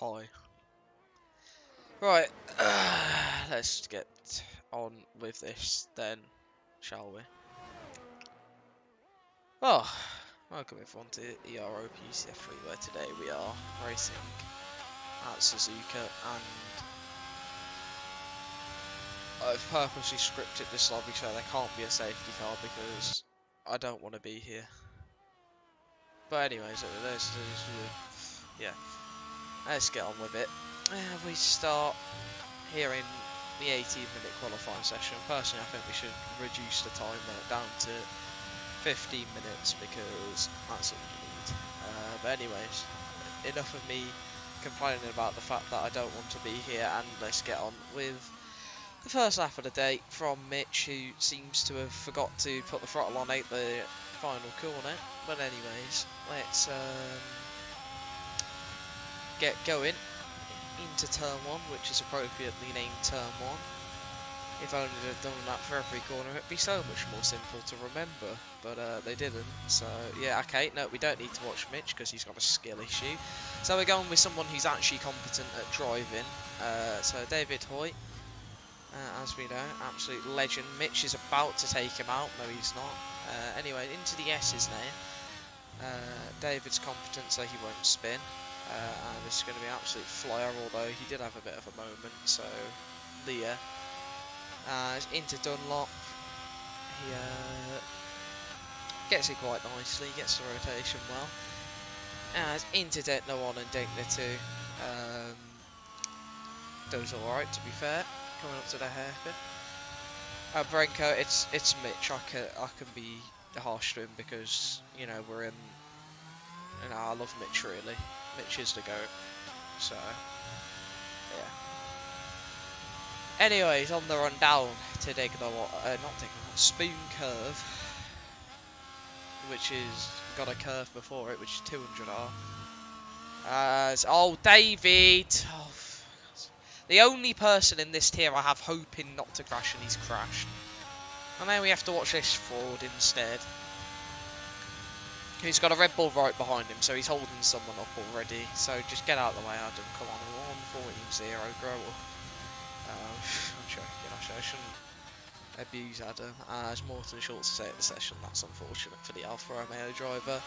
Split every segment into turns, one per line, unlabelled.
Hi. Right, let's get on with this then, shall we? Oh, welcome everyone to Ero Pc F3, where today we are racing at Suzuka, and I've purposely scripted this lobby so there can't be a safety car because I don't want to be here. But anyways, let's get on with it. We start here in the 18-minute qualifying session. Personally, I think we should reduce the timer down to 15 minutes because that's all we need. But anyways, enough of me complaining about the fact that I don't want to be here, and let's get on with the first lap of the day from Mitch, who seems to have forgot to put the throttle on at the final corner. But anyways, let's get going into turn 1, which is appropriately named turn 1. If only they'd done that for every corner, it'd be so much more simple to remember, but they didn't. So yeah, okay, no, we don't need to watch Mitch because he's got a skill issue. So we're going with someone who's actually competent at driving. So David Hoyt, as we know, absolute legend. Mitch is about to take him out. No, he's not. Anyway, into the S's now. David's competent, so he won't spin. And this is going to be an absolute flyer, although he did have a bit of a moment. So Leah. Into Dunlop, he gets it quite nicely, gets the rotation well. Into Dentner 1 and Dentner 2, does alright to be fair, coming up to the hairpin. Brenko, it's Mitch. I can be harsh to him because, you know, we're in, I love Mitch really. Mitch is the GOAT, so yeah. Anyways, on the run down to Spoon Curve, which is got a curve before it, which is 200R. Oh, David! Oh, the only person in this tier I have hoping not to crash, and he's crashed. And then we have to watch this fraud instead. He's got a Red Bull right behind him, so he's holding someone up already. So just get out of the way, Adam. Come on, 1.40, grow up. I'm joking, I shouldn't abuse Adam. As Morton Schultz to say at the session, that's unfortunate for the Alfa Romeo driver.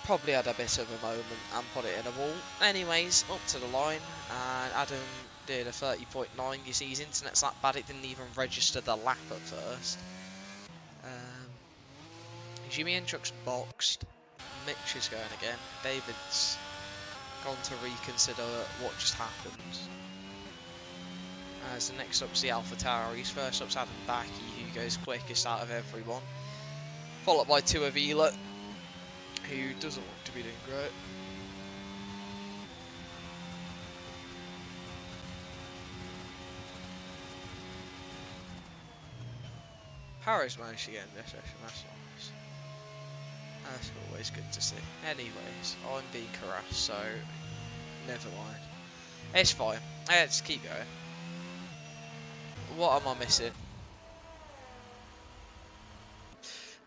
Probably had a bit of a moment and put it in a wall. Anyways, up to the line, and Adam did a 30.9. You see, his internet's that bad it didn't even register the lap at first. Jimmy Hendrick's boxed. Mitch is going again. David's gone to reconsider what just happened. As the next up's the Alpha Tauris. First up's Adam Backy, who goes quickest out of everyone. Followed by two Avila, who doesn't look to be doing great. Harris managed to get in this session, that's nice. That's always good to see. Anyways, I'm being harassed, so never mind. It's fine. Let's keep going. What am I missing?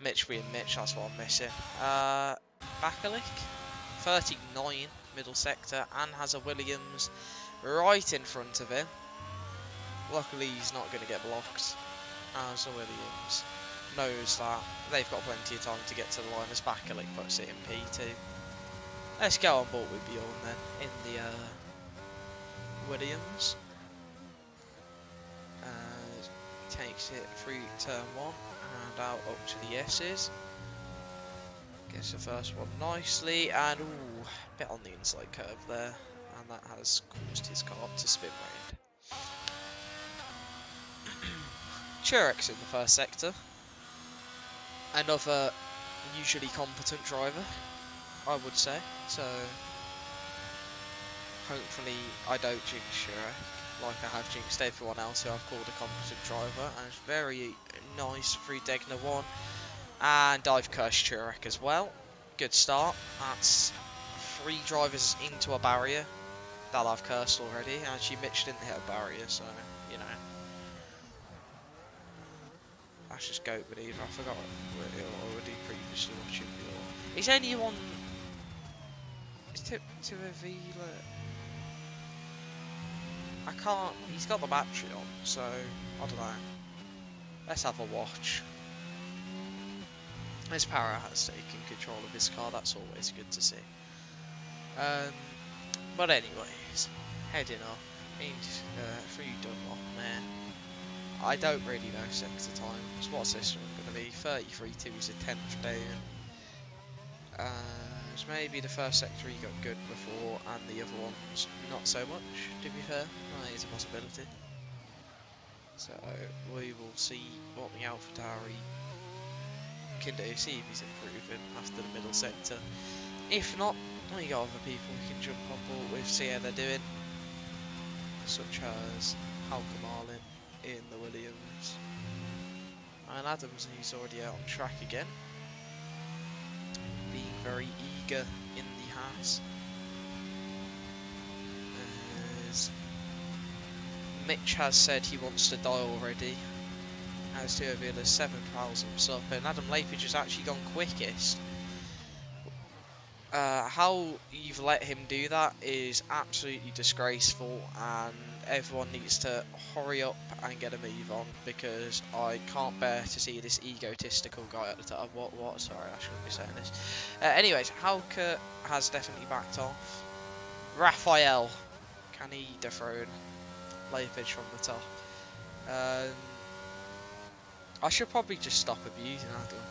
Mitch being Mitch, that's what I'm missing. Bakalik, 39, middle sector, and has a Williams right in front of him. Luckily, he's not going to get blocked, as a Williams knows that they've got plenty of time to get to the line as Bakalik puts it in P2. Let's go on board with Bjorn then, in the Williams. Takes it through turn 1 and out up to the S's. Gets the first one nicely, and ooh, bit on the inside curve there, and that has caused his car to spin round. Churek's in the first sector. Another usually competent driver, I would say. So hopefully I don't jinx Churek like I have jinxed everyone else who I've called a competent driver, and it's very nice through Degner 1, and I've cursed Churek as well. Good start. That's 3 drivers into a barrier that I've cursed already. Actually, Mitch didn't hit a barrier, so you know. That's just goat, but either I forgot already previously watching the. Is anyone? Is to Avila? I can't. He's got the battery on, so I don't know. Let's have a watch. His power has taken control of his car. That's always good to see. But anyways, heading off through Dunlop, man. I don't really know sector times. What's this one going to be? 33 is a 10th down. Maybe the first sector he got good before, and the other ones not so much, to be fair. That is a possibility. So we will see what the AlphaTauri can do, see if he's improving after the middle sector. If not, we got other people we can jump on board with, see how they're doing, such as Halka Marlin in the Williams, and Adams, who's already out on track again, being very eager in the Haas. As Mitch has said he wants to die already, as to reveal his 7th thousandths up, and Adam Lapidge has actually gone quickest. How you've let him do that is absolutely disgraceful, and everyone needs to hurry up and get a move on, because I can't bear to see this egotistical guy at the top. What? Sorry, I shouldn't be saying this. Anyways, Halka has definitely backed off. Raphael, can he dethrone Lapidge from the top? I should probably just stop abusing Adam.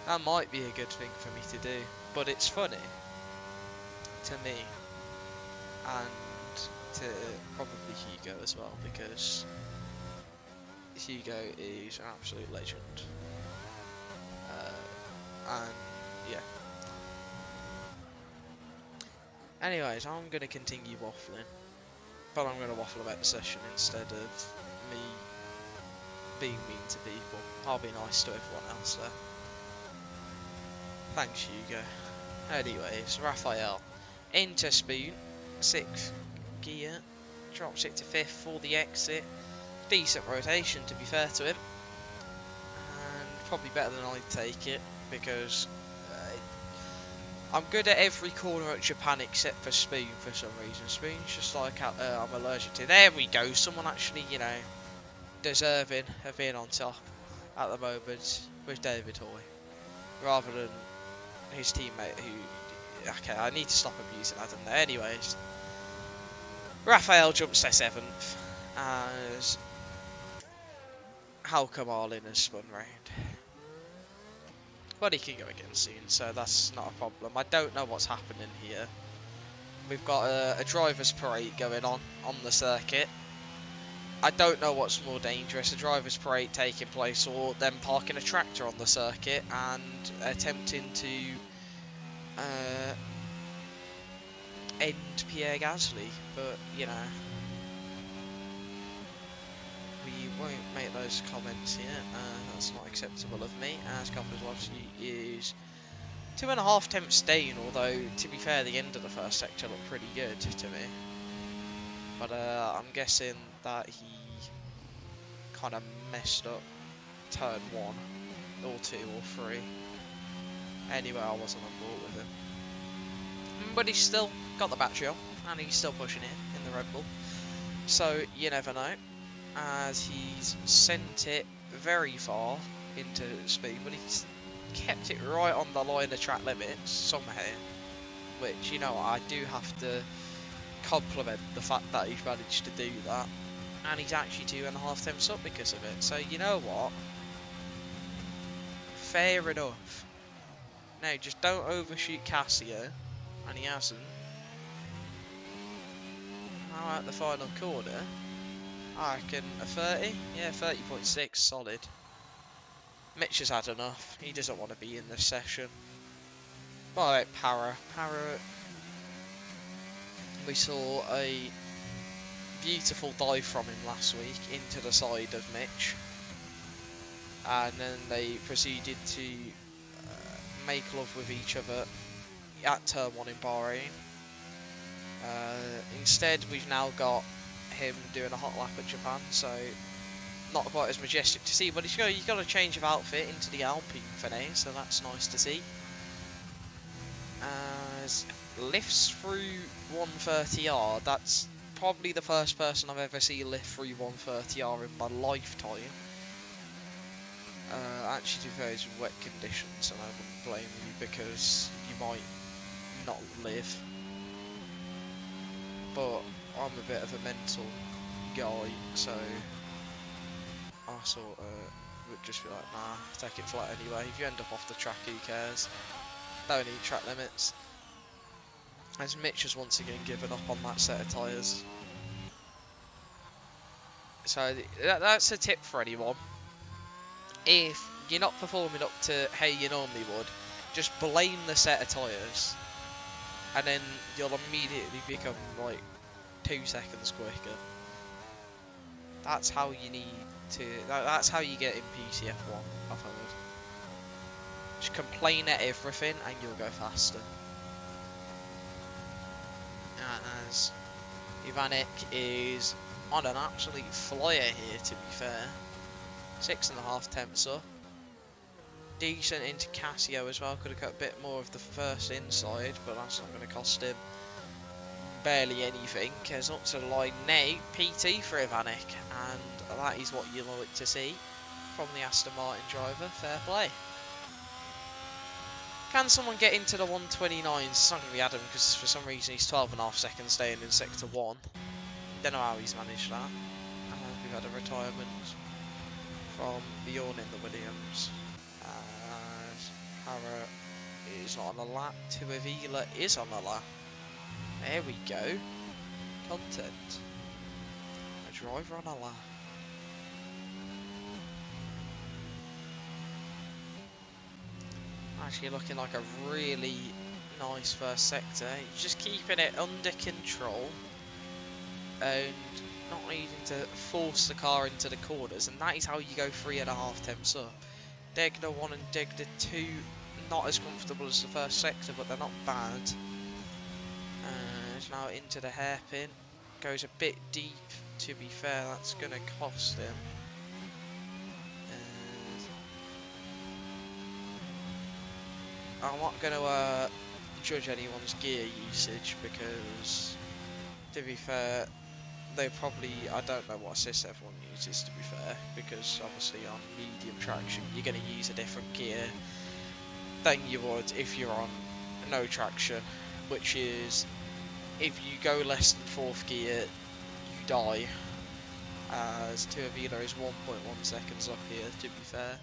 That might be a good thing for me to do, but it's funny to me, and to probably Hugo as well, because Hugo is an absolute legend. And yeah. Anyways, I'm going to continue waffling, but I'm going to waffle about the session instead of me being mean to people. I'll be nice to everyone else there. Thanks, Hugo. Anyways, Raphael into Spoon, 6th gear, drops it to 5th for the exit. Decent rotation, to be fair to him, and probably better than I'd take it, because I'm good at every corner at Japan except for Spoon for some reason. Spoon's just like I'm allergic to. There we go, someone actually, you know, deserving of being on top at the moment with David Hoy, rather than his teammate who... Okay, I need to stop abusing Adam there. Anyways, Raphael jumps to 7th as Halka Marlin has spun round. But he can go again soon, so that's not a problem. I don't know what's happening here. We've got a driver's parade going on the circuit. I don't know what's more dangerous, a driver's parade taking place or them parking a tractor on the circuit and attempting to end Pierre Gasly, but you know, we won't make those comments here. That's not acceptable of me, as Compass Velocity is 2.5 tenths down, although to be fair the end of the first sector looked pretty good to me. But I'm guessing that he kind of messed up turn 1 or 2 or 3. Anyway, I wasn't on board with him. But he's still got the battery on, and he's still pushing it in the Red Bull. So you never know, as he's sent it very far into speed, but he's kept it right on the line of track limits somehow. Which, you know, I do have to compliment the fact that he's managed to do that, and he's actually 2.5 tenths up because of it. So you know what, fair enough. Now just don't overshoot Cassio, and he hasn't. How about the final corner? I reckon a 30, yeah, 30.6, solid. Mitch has had enough, he doesn't want to be in this session. Right, Para, we saw a beautiful dive from him last week into the side of Mitch, and then they proceeded to make love with each other at turn 1 in Bahrain. Instead, we've now got him doing a hot lap at Japan, so not quite as majestic to see, but he's got a change of outfit into the Alpine for now, so that's nice to see. As lifts through 130R, that's probably the first person I've ever seen lift through 130R in my lifetime. Actually, to be fair, it's wet conditions, and I wouldn't blame you because you might not live. But I'm a bit of a mental guy, so I sort of would just be like, nah, take it flat anyway. If you end up off the track, who cares? Don't need track limits. As Mitch has once again given up on that set of tyres. So that's a tip for anyone. If you're not performing up to how you normally would, just blame the set of tyres, and then you'll immediately become like 2 seconds quicker. That's how you need to. That's how you get in PCF1. I've heard. Just complain at everything, and you'll go faster. And as Ivanek is on an absolute flyer here, to be fair. 6.5 temps up. Decent into Casio as well. Could have got a bit more of the first inside, but that's not going to cost him barely anything. As up to the line now, PT for Ivanek, and that is what you like to see from the Aston Martin driver. Fair play. Can someone get into the 129s? It's not going to be Adam because for some reason he's 12.5 seconds staying in sector 1. Don't know how he's managed that. We've had a retirement from Bjorn in the Williams. Hara is not on the lap. Tuivila is on the lap. There we go. Content. A driver on a lap. Actually looking like a really nice first sector. You're just keeping it under control and not needing to force the car into the corners, and that is how you go 3.5 temps up. Degner 1 and Degner 2 not as comfortable as the first sector, but they're not bad. It's now into the hairpin. Goes a bit deep, to be fair, that's going to cost him. I'm not going to judge anyone's gear usage because, to be fair, they probably, I don't know what assist everyone uses, to be fair, because obviously on medium traction you're going to use a different gear than you would if you're on no traction, which is if you go less than 4th gear you die, as Tuivila is 1.1 seconds up here, to be fair.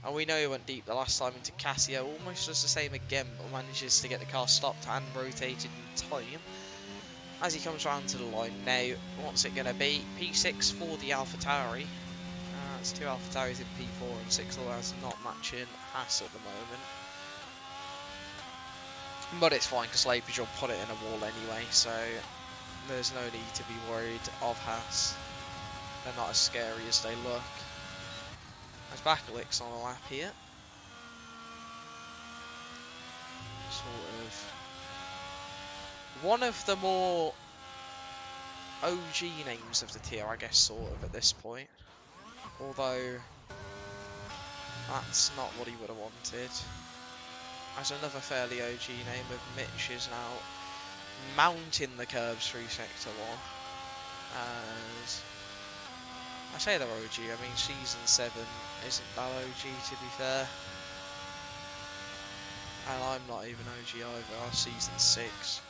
And we know he went deep the last time into Casio, almost does the same again, but manages to get the car stopped and rotated in time. As he comes round to the line now, what's it going to be? P6 for the AlphaTauri. It's 2 AlphaTauris in P4 and 6 others not matching Haas at the moment. But it's fine because Lapage will put it in a wall anyway, so there's no need to be worried of Haas. They're not as scary as they look. There's Bakulik's on the lap here. Sort of one of the more OG names of the tier, I guess, sort of, at this point. Although, that's not what he would have wanted. As another fairly OG name of Mitch is now mounting the curves through Sector 1. As I say they're OG, I mean Season 7 isn't that OG, to be fair. And I'm not even OG either, I'm Season 6.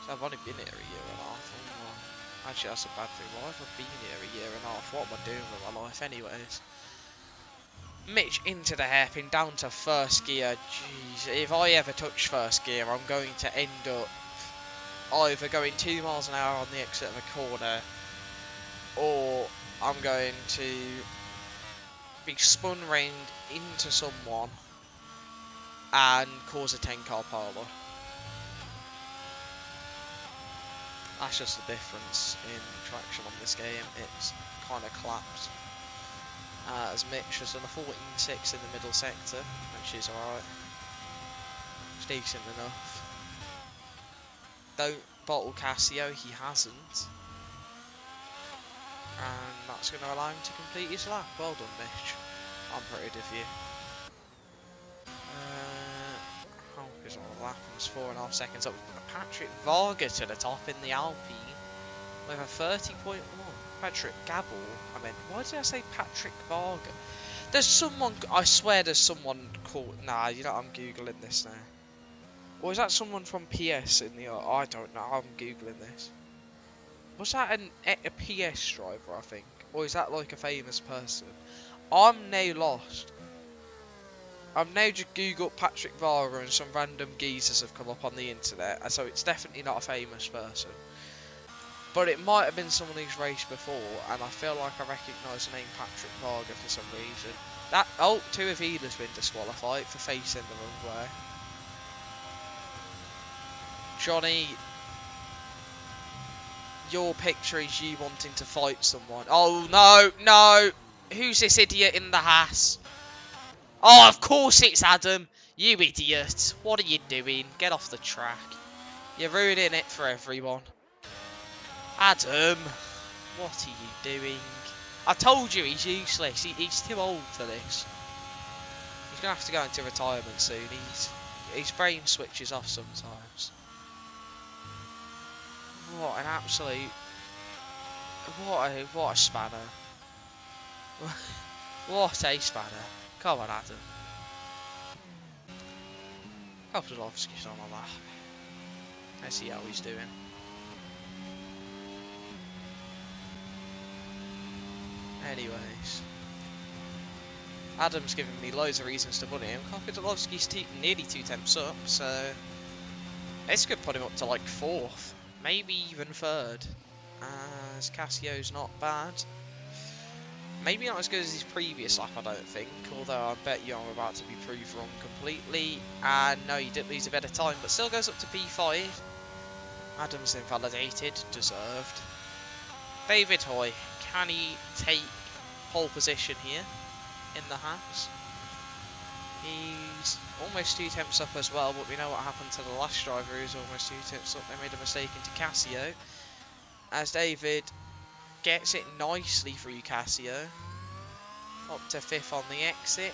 So I've only been here a year and a half. Oh, actually, that's a bad thing. Why have I been here a year and a half? What am I doing with my life anyways? Mitch into the hairpin, down to 1st gear. Jeez, if I ever touch 1st gear, I'm going to end up either going 2 miles an hour on the exit of a corner, or I'm going to be spun round into someone and cause a 10-car parlour. That's just the difference in traction on this game. It's kind of clapped. As Mitch has done a 14.6 in the middle sector, which is alright. It's decent enough. Don't bottle Casio, he hasn't. And that's going to allow him to complete his lap. Well done, Mitch. I'm proud of you. Hulk is on the lap and is 4.5 seconds up. Patrick Varga to the top in the Alpine. With a 30.1. Patrick Gabble. I mean, why did I say Patrick Varga? There's someone, I swear there's someone called, nah, you know, I'm Googling this now. Or is that someone from PS in the, I don't know, I'm Googling this. Was that a PS driver, I think? Or is that like a famous person? I'm now lost. I've now just googled Patrick Vara and some random geezers have come up on the internet, so it's definitely not a famous person. But it might have been someone who's raced before, and I feel like I recognise the name Patrick Varga for some reason. That, oh, Tuavila's been disqualified for facing the wrong way. Johnny, your picture is you wanting to fight someone. Oh no, no! Who's this idiot in the Haas? Oh, of course it's Adam! You idiot! What are you doing? Get off the track. You're ruining it for everyone. Adam! What are you doing? I told you he's useless. He's too old for this. He's going to have to go into retirement soon. His brain switches off sometimes. What an absolute... What a spanner. What a spanner. Come on, Adam. Kopslovski's on a lap. Let's see how he's doing. Anyways. Adam's giving me loads of reasons to bully him. Kopslovski's nearly 2 temps up, so... This could put him up to like 4th. Maybe even 3rd. As Cassio's not bad. Maybe not as good as his previous lap, I don't think. Although I bet you I'm about to be proved wrong completely. And no, he did lose a bit of time, but still goes up to P5. Adams invalidated, deserved. David Hoy, can he take pole position here in the Haas? He's almost 2 temps up as well, but we know what happened to the last driver who's almost 2 temps up. They made a mistake into Cassio. As David gets it nicely through Cassio. Up to 5th on the exit.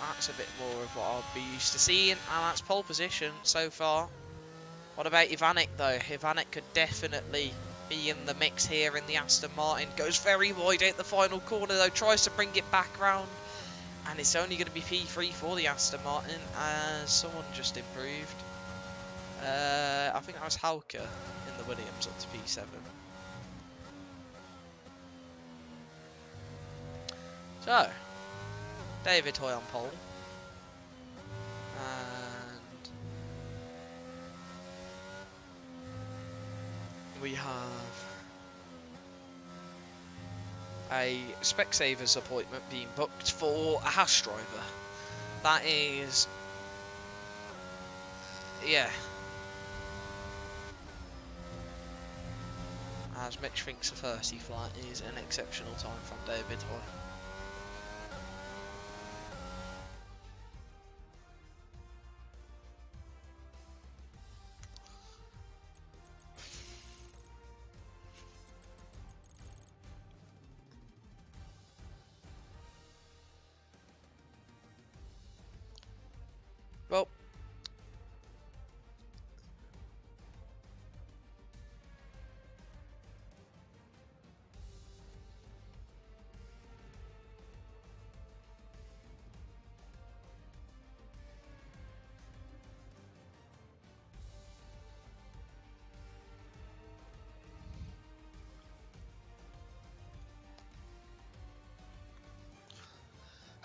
That's a bit more of what I'll be used to seeing. And that's pole position so far. What about Ivanek though? Ivanek could definitely be in the mix here in the Aston Martin. Goes very wide out the final corner though. Tries to bring it back round. And it's only going to be P3 for the Aston Martin. As someone just improved. I think that was Hauke in the Williams up to P7. So, David Hoy on pole. And we have a Specsavers appointment being booked for a Haas driver. That is... yeah. As Mitch thinks a 30 flight is an exceptional time from David Hoy.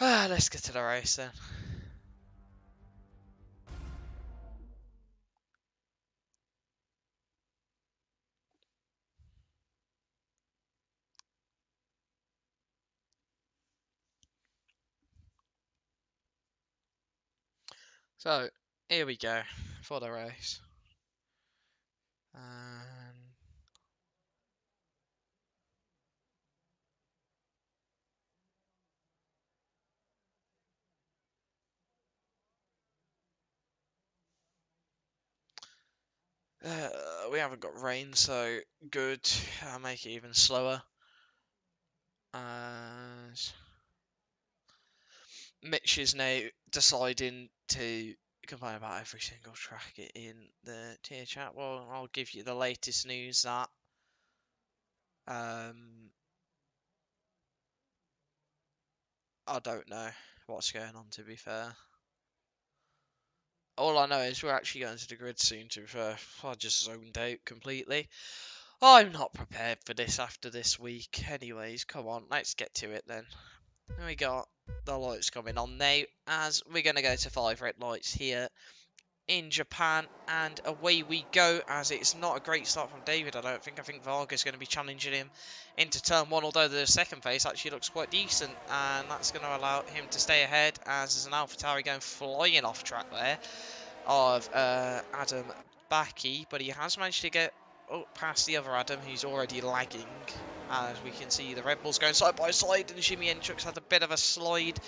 Well, let's get to the race then. So, here we go for the race. We haven't got rain, so good. I'll make it even slower. As Mitch is now deciding to complain about every single track in the tier chat. Well, I'll give you the latest news that I don't know what's going on, to be fair. All I know is we're actually going to the grid soon, to be fair. I just zoned out completely. I'm not prepared for this after this week. Anyways, come on, let's get to it then. We got the lights coming on now, as we're going to go to 5 red lights here in Japan, and away we go, as it's not a great start from David, I don't think. I think Varga's going to be challenging him into turn 1, although the second phase actually looks quite decent, and that's going to allow him to stay ahead, as there's an AlphaTauri going flying off track there of Adam Backy, but he has managed to get past the other Adam, who's already lagging. As we can see, the Red Bulls going side by side, and Jimmy Hendricks had a bit of a slide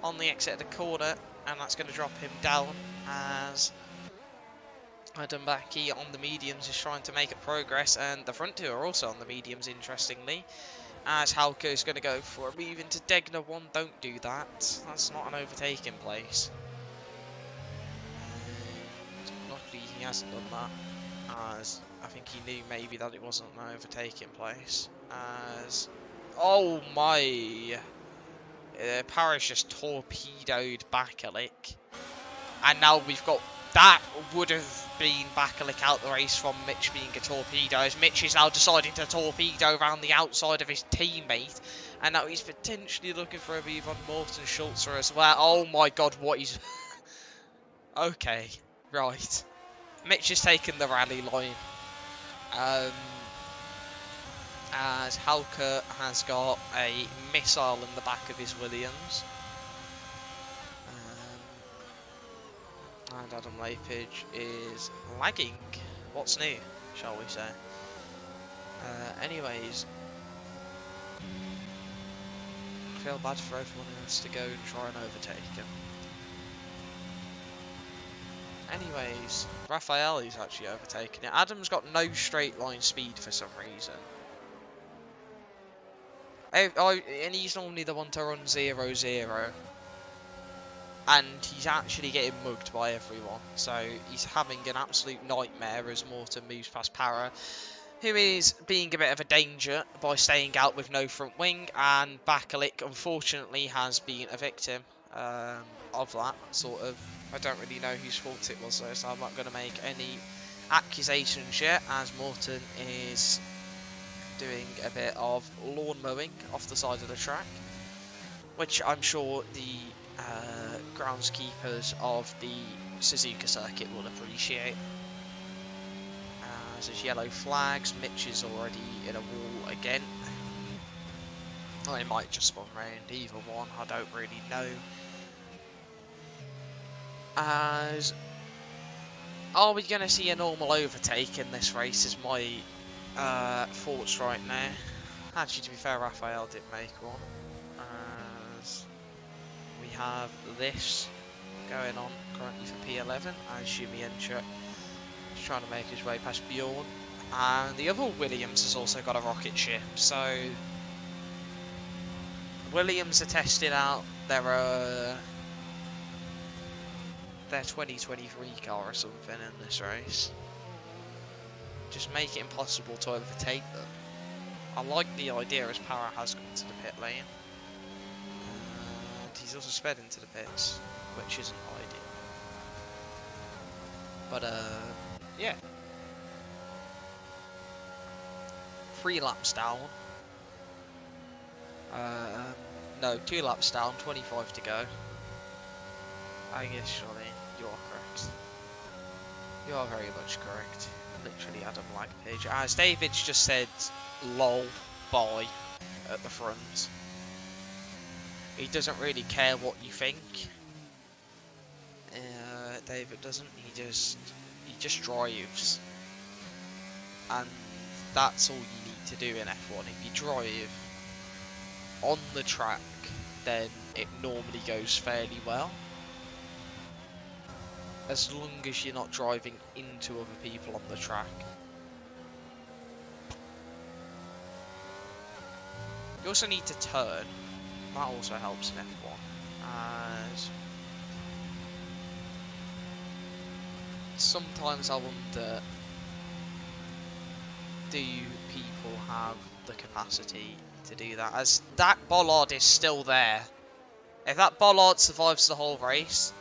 on the exit of the corner, and that's going to drop him down, as Adam Backy on the mediums is trying to make a progress, and the front two are also on the mediums, interestingly, as Halko is going to go for a move into Degner 1. Don't do that. That's not an overtaking place. Luckily he hasn't done that, as I think he knew maybe that it wasn't an overtaking place, as oh my, Paris just torpedoed Bakalik, and now we've got, that would have been Bakalik out the race from Mitch being a torpedo, as Mitch is now deciding to torpedo around the outside of his teammate, and now he's potentially looking for a move on Morten Schulzer as well. Oh my god, what he's okay, right. Mitch has taken the rally line, as Halker has got a missile in the back of his Williams, and Adam Lapage is lagging. What's new, shall we say? Anyways, I feel bad for everyone who has to go and try and overtake him. Anyways, Raphael is actually overtaking it. Adam's got no straight line speed for some reason. And he's normally the one to run 0-0. And he's actually getting mugged by everyone. So he's having an absolute nightmare as Morten moves past Para, who is being a bit of a danger by staying out with no front wing. And Bakalik, unfortunately, has been a victim of that, sort of. I don't really know whose fault it was though, so I'm not going to make any accusations yet, as Morten is doing a bit of lawn mowing off the side of the track, which I'm sure the groundskeepers of the Suzuka circuit will appreciate. As there's yellow flags, Mitch is already in a wall again. Well, it might just spawn round either one, I don't really know. As are we going to see a normal overtake in this race is my thoughts right now. Actually, to be fair, Raphael did make one. As we have this going on currently for P11, as Jimmy Enscher is trying to make his way past Bjorn. And the other Williams has also got a rocket ship, so Williams are testing out their 2023 car or something in this race. Just make it impossible to overtake them. I like the idea as Para has come to the pit lane. And he's also sped into the pits, which isn't ideal. But yeah. 3 laps down. No, 2 laps down, 25 to go. I guess, surely, you are correct. You are very much correct. Literally Adam Lapage. As David's just said, lol, bye, at the front. He doesn't really care what you think. David doesn't. He just drives. And that's all you need to do in F1. If you drive on the track, then it normally goes fairly well. As long as you're not driving into other people on the track. You also need to turn. That also helps in F1. As sometimes I wonder, do people have the capacity to do that, as that bollard is still there. If that bollard survives the whole race,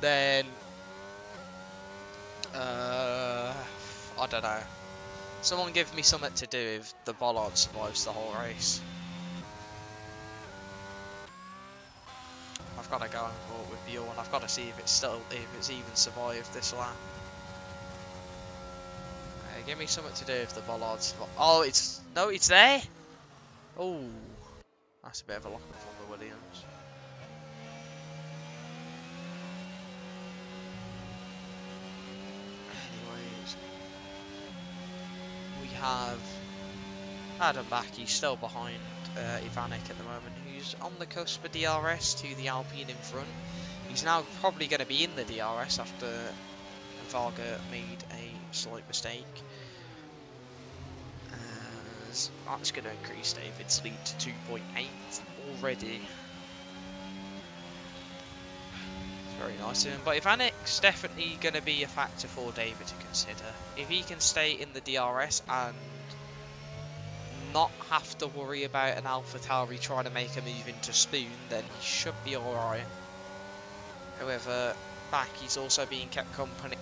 then I don't know. Someone give me something to do if the bollard survives the whole race. I've got to go and vote with Bjorn. I've got to see if it's even survived this lap. Give me something to do if the bollard's. Oh, it's there. Oh, that's a bit of a lock up on the Williams. Anyways, we have Adam back. He's still behind Ivanek at the moment, who's on the cusp of DRS to the Alpine in front. He's now probably going to be in the DRS after Varga made a slight mistake. That's going to increase David's lead to 2.8 already. It's very nice of him. But Ivanek's definitely going to be a factor for David to consider. If he can stay in the DRS and not have to worry about an AlphaTauri trying to make a move into Spoon, then he should be alright. However, back he's also being kept company.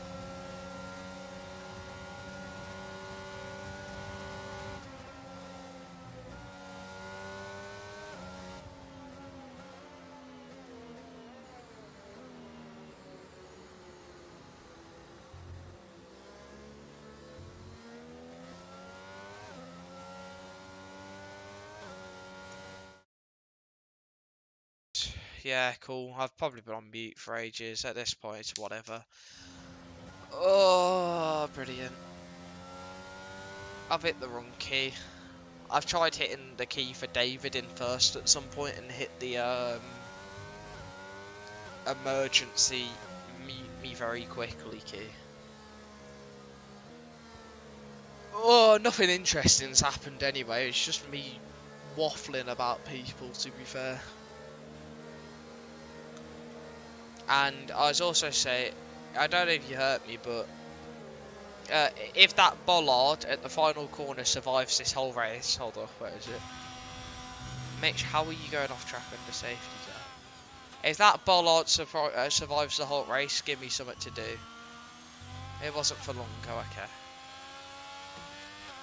Yeah, cool. I've probably been on mute for ages. At this point, it's whatever. Oh, brilliant. I've hit the wrong key. I've tried hitting the key for David in first at some point and hit the emergency mute me very quickly key. Oh, nothing interesting's happened anyway. It's just me waffling about people, to be fair. And I was also saying, I don't know if you heard me, but if that bollard at the final corner survives this whole race, hold on, where is it? Mitch, how are you going off track under safety car? If that bollard survives the whole race, give me something to do. It wasn't for long, oh okay.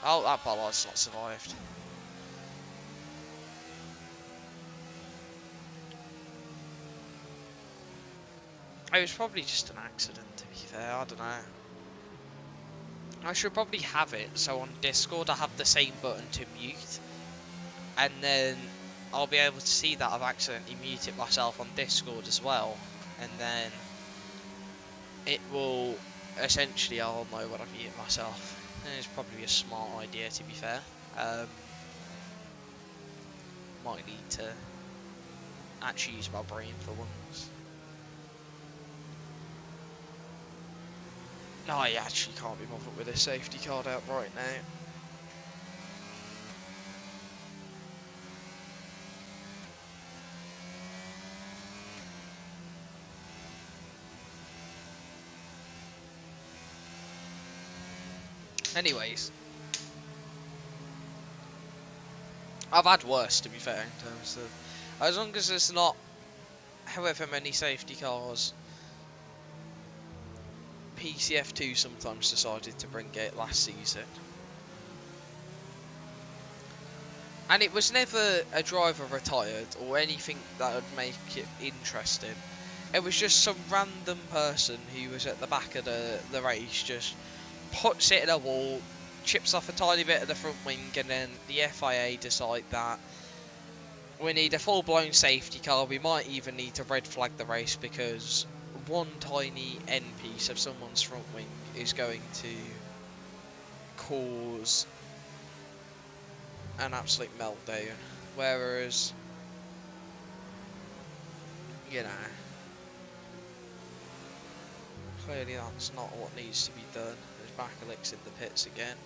Oh, that bollard's not survived. It was probably just an accident, to be fair, I don't know. I should probably have it, so on Discord I have the same button to mute. And then I'll be able to see that I've accidentally muted myself on Discord as well. And then it will, essentially I'll know when I've muted myself. And it's probably a smart idea, to be fair. Might need to actually use my brain for once. No, I actually can't be bothered with a safety card out right now. Anyways, I've had worse, to be fair, in terms of, as long as there's not however many safety cars. PC F2 sometimes decided to bring it last season, and it was never a driver retired or anything that would make it interesting. It was just some random person who was at the back of the race just puts it in a wall, chips off a tiny bit of the front wing, and then the FIA decide that we need a full-blown safety car. We might even need to red flag the race because one tiny end piece of someone's front wing is going to cause an absolute meltdown. Whereas, you know, clearly that's not what needs to be done. There's Bakalic's in the pits again.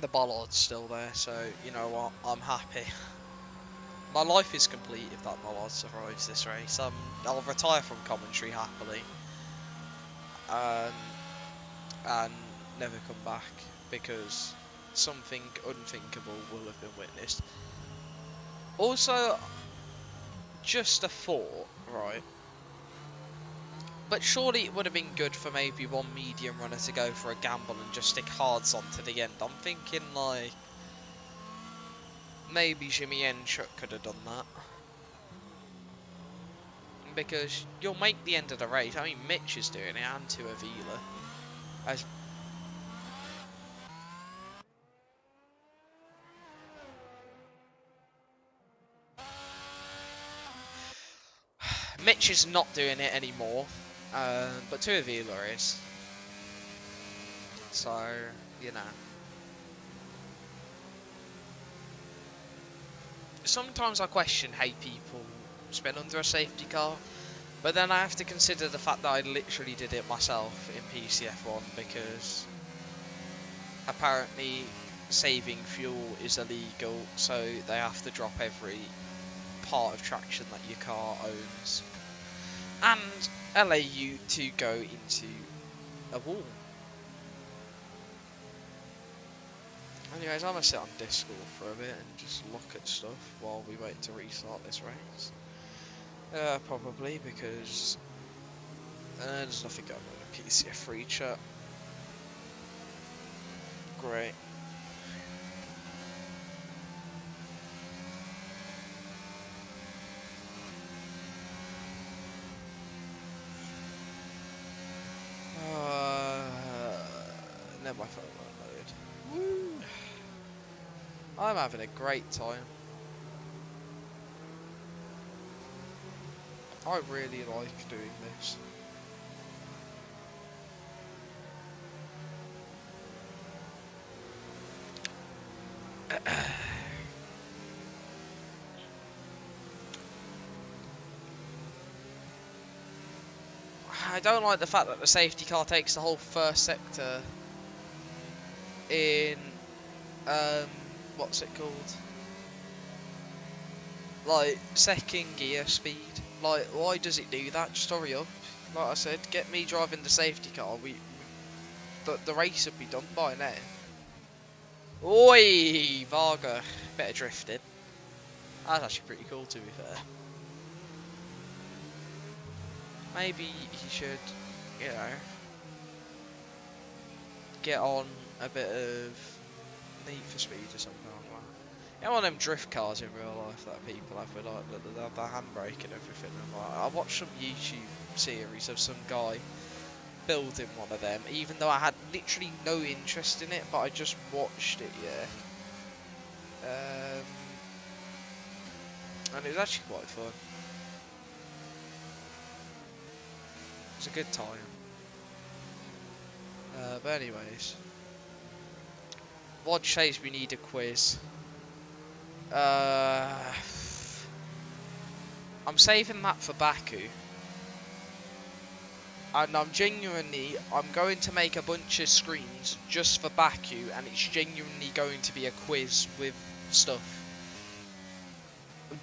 The bollard's still there, so you know what, I'm happy. My life is complete if that bollard survives this race. I'll retire from commentary happily. And never come back because something unthinkable will have been witnessed. Also, just a thought, right? But surely it would have been good for maybe one medium runner to go for a gamble and just stick hards on to the end. I'm thinking like maybe Jimmy and Chuck could have done that. Because you'll make the end of the race. I mean, Mitch is doing it and to Avila. As Mitch is not doing it anymore, but to Avila is. So, you know. Sometimes I question how people spin under a safety car, but then I have to consider the fact that I literally did it myself in PCF1 because apparently saving fuel is illegal, so they have to drop every part of traction that your car owns and allow you to go into a wall. Anyways, I'm gonna sit on Discord for a bit and just look at stuff while we wait to restart this race. Probably because there's nothing going on in Pc F3 chat. Great. Never my phone won't load. Woo! I'm having a great time. I really like doing this. I don't like the fact that the safety car takes the whole first sector in, what's it called? Like, second gear speed. Like, why does it do that? Just hurry up. Like I said, get me driving the safety car. The race would be done by now. Oi, Varga. Better drifting. That's actually pretty cool, to be fair. Maybe he should, you know, get on a bit of Need for Speed or something like that. You know, one of them drift cars in real life that people have with like the handbrake and everything. And like, I watched some YouTube series of some guy building one of them, even though I had literally no interest in it, but I just watched it, yeah. And it was actually quite fun. It was a good time. But anyways, Rod says we need a quiz. I'm saving that for Baku. And I'm going to make a bunch of screens just for Baku, and it's genuinely going to be a quiz with stuff.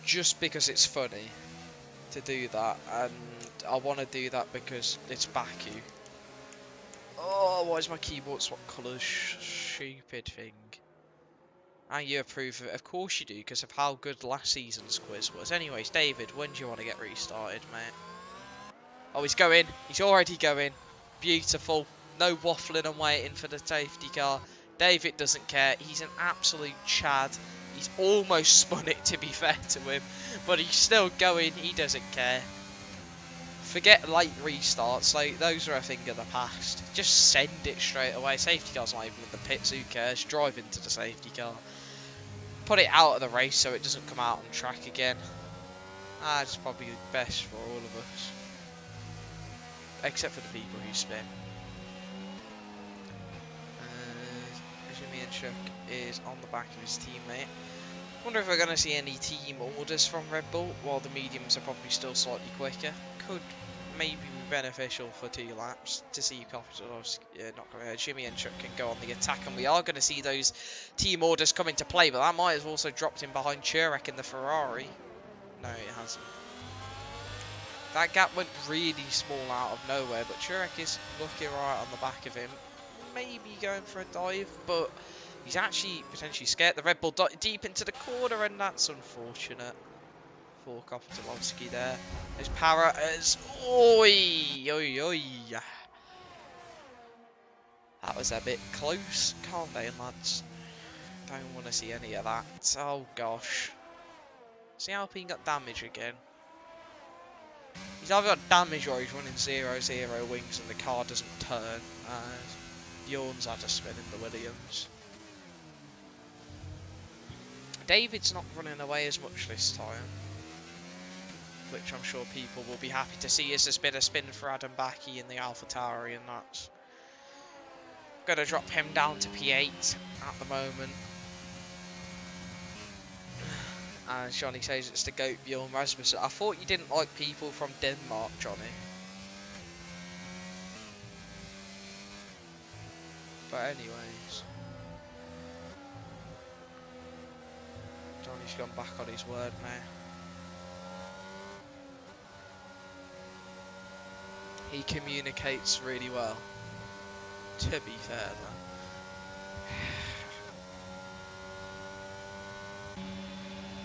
Just because it's funny to do that, and I want to do that because it's Baku. Oh, why is my keyboard swap colours? Stupid thing. And you approve of it? Of course you do, because of how good last season's quiz was. Anyways, David, when do you want to get restarted, mate? Oh, he's going. He's already going. Beautiful. No waffling and waiting for the safety car. David doesn't care. He's an absolute chad. He's almost spun it, to be fair to him. But he's still going. He doesn't care. Forget late restarts. Like, those are a thing of the past. Just send it straight away. Safety car's not even in the pits. Who cares? Drive into the safety car. Put it out of the race so it doesn't come out on track again. That's probably best for all of us. Except for the people who spin. Jimmy and Chuck is on the back of his teammate. Wonder if we're going to see any team orders from Red Bull, while the mediums are probably still slightly quicker. Could maybe be beneficial for 2 laps to see Jimmy and Chuck can go on the attack, and we are going to see those team orders come into play, but that might have also dropped him behind Churek in the Ferrari. No, it hasn't. That gap went really small out of nowhere, but Churek is looking right on the back of him. maybe going for a dive, but he's actually potentially scared. The Red Bull deep into the corner, and that's unfortunate. Fork off to Lonsky there. His power is... Oi! Oi, oi! That was a bit close. Calm down, lads. Don't want to see any of that. Oh, gosh. See, Alpine got damage again. He's either got damage or he's running 0-0 wings and the car doesn't turn. Bjorn's had a spin in the Williams. David's not running away as much this time, which I'm sure people will be happy to see. As there's been a spin for Adam Backy in the AlphaTauri, and that's going to drop him down to P8 at the moment. And Johnny says it's the GOAT Bjorn Rasmussen. I thought you didn't like people from Denmark, Johnny. But anyways, Johnny's gone back on his word now. He communicates really well, to be fair though.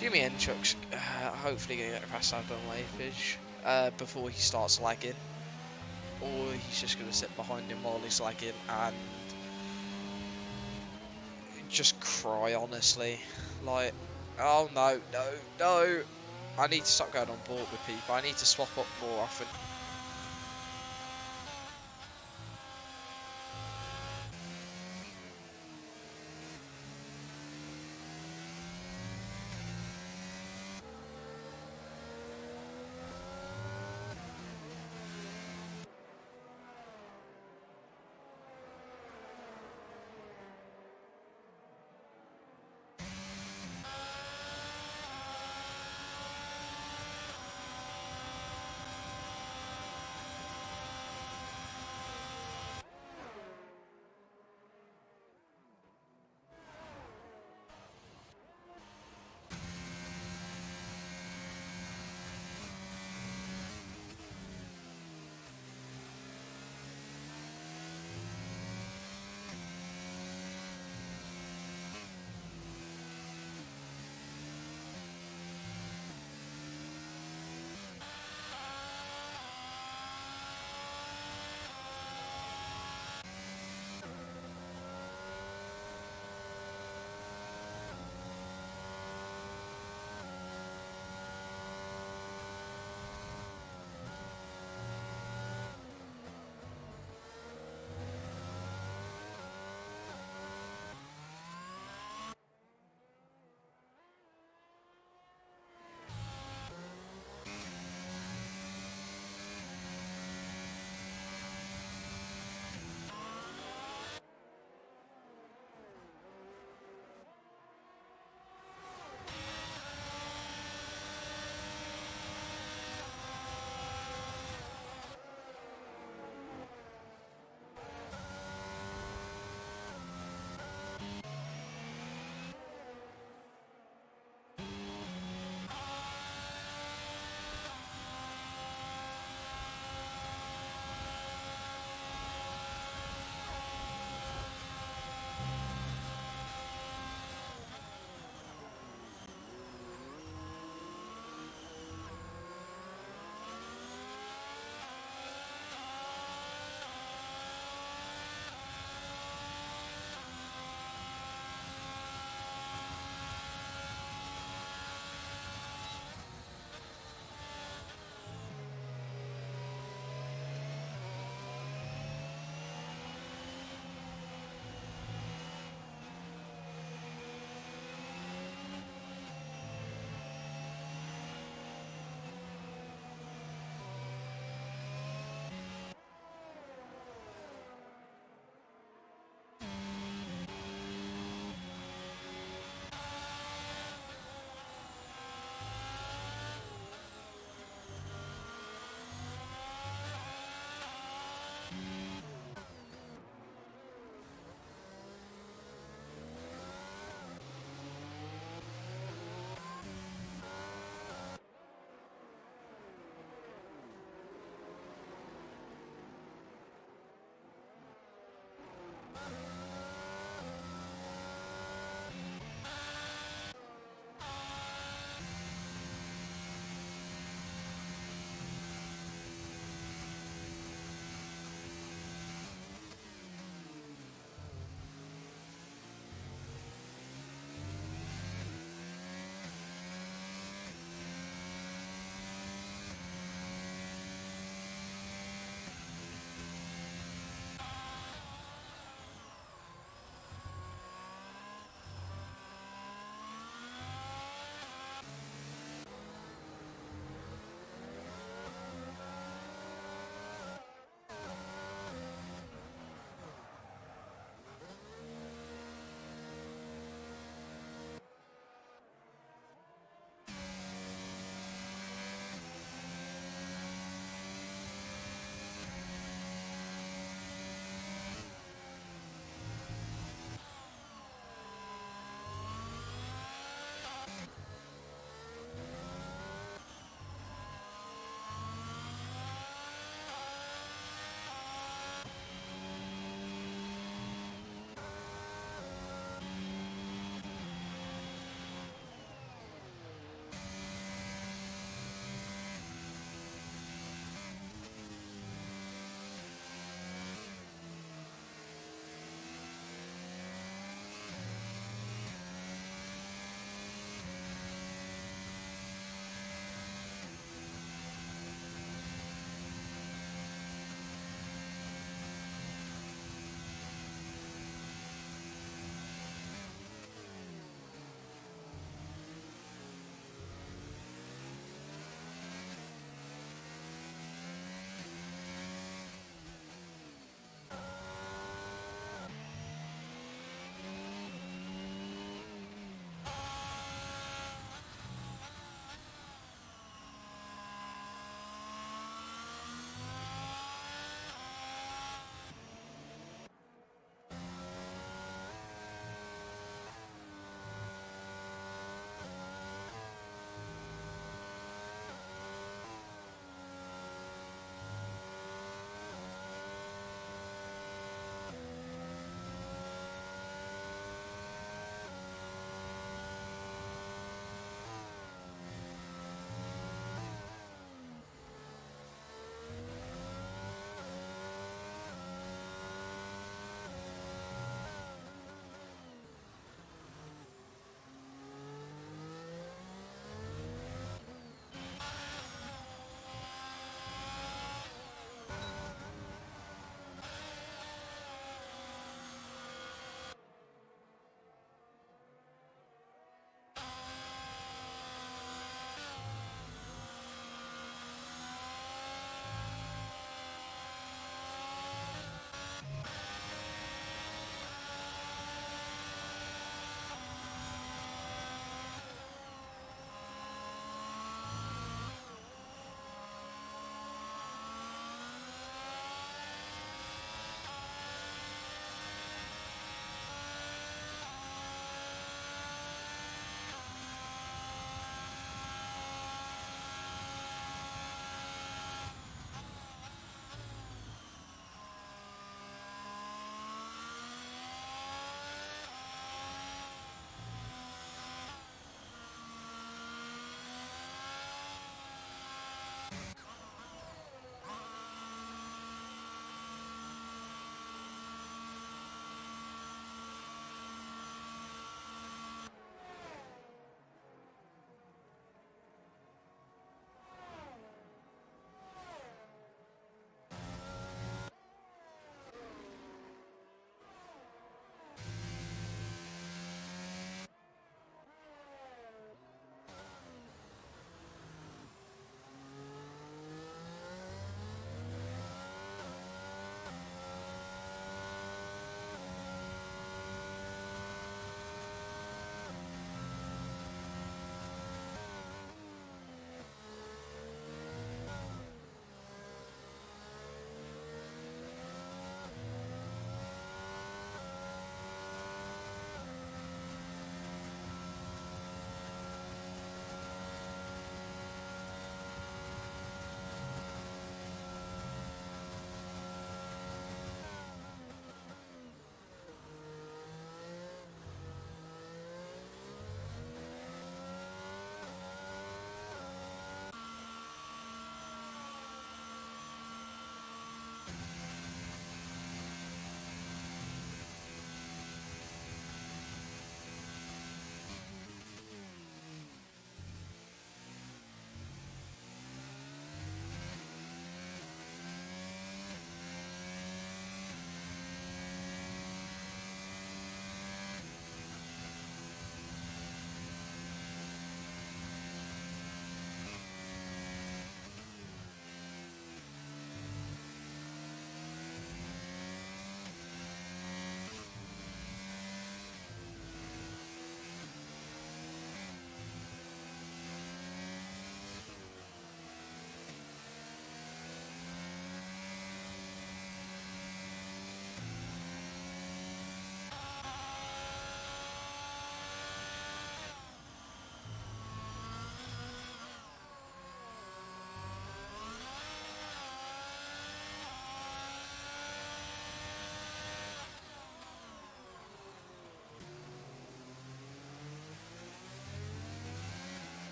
Jimmy Enchuk's hopefully going to get past Adam Layfish before he starts lagging. Or he's just going to sit behind him while he's lagging and just cry, honestly. Like, oh no, no, no. I need to stop going on board with people. I need to swap up more often.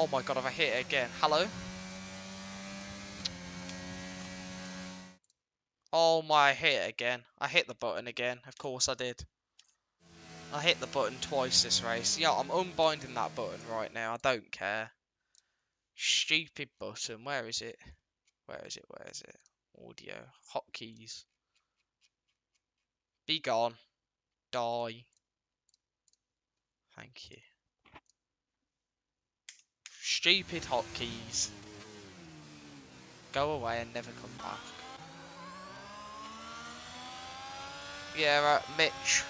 Oh my god, have I hit it again? Hello? Oh my, I hit it again. I hit the button again. Of course I did. I hit the button twice this race. Yeah, I'm unbinding that button right now. I don't care. Stupid button. Where is it? Where is it? Where is it? Audio. Hotkeys. Be gone. Die. Thank you. Stupid hotkeys. Go away and never come back. Yeah, Mitch.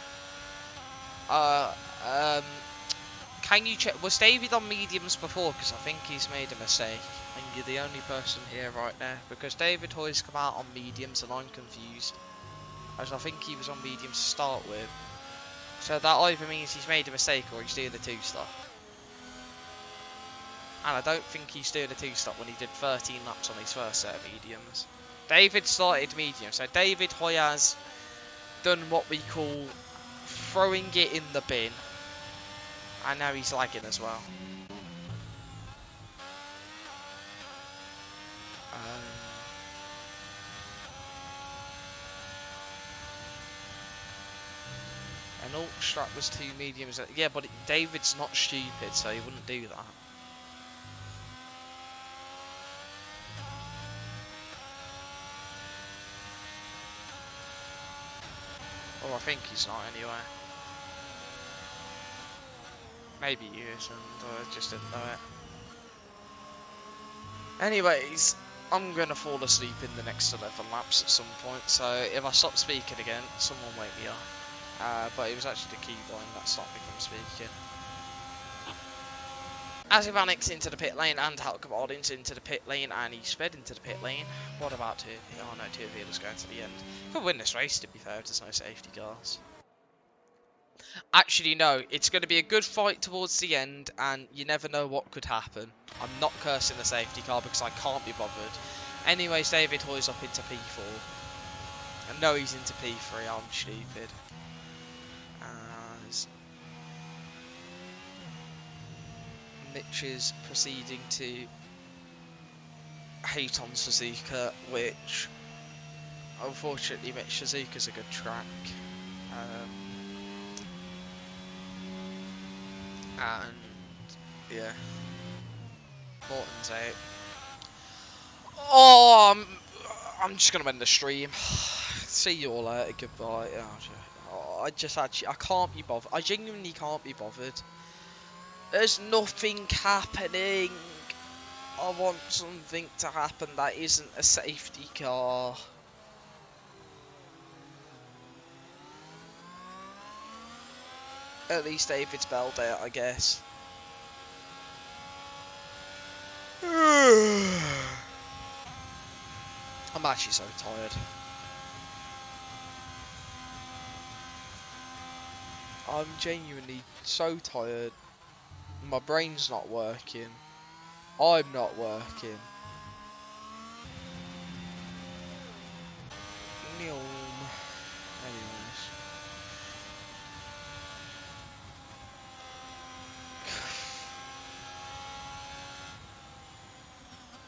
Can you check? Was David on mediums before? Because I think he's made a mistake. And you're the only person here right now. Because David Hoy's come out on mediums and I'm confused. As I think he was on mediums to start with. So that either means he's made a mistake or he's doing the two-stop. And I don't think he's doing a two-stop when he did 13 laps on his first set of mediums. David started medium. So David Hoy has done what we call throwing it in the bin. And now he's lagging as well. An alt strat was 2 mediums. Yeah, but David's not stupid, so he wouldn't do that. Or I think he's not anyway. Maybe he is, and I just didn't know it. Anyways, I'm going to fall asleep in the next 11 laps at some point, so if I stop speaking again, someone wake me up. But it was actually the keyboard that stopped me from speaking. As Ivanic's into the pit lane and Halkabardin's into the pit lane and he sped into the pit lane. What about Turvey? Oh no, Turvey was going to the end. Could win this race to be fair if there's no safety cars. Actually no, it's going to be a good fight towards the end and you never know what could happen. I'm not cursing the safety car because I can't be bothered. Anyways, David Hoy's up into P4. And no, he's into P3, I'm stupid. As Mitch is proceeding to hate on Suzuka, which unfortunately Mitch, Suzuka's a good track. And yeah, Morton's out. Oh, I'm just gonna end the stream. See you all later. Goodbye. Oh, I can't be bothered. I genuinely can't be bothered. There's nothing happening. I want something to happen that isn't a safety car. At least David's bailed out, I guess. I'm actually so tired. I'm genuinely so tired. My brain's not working. I'm not working. Anyways.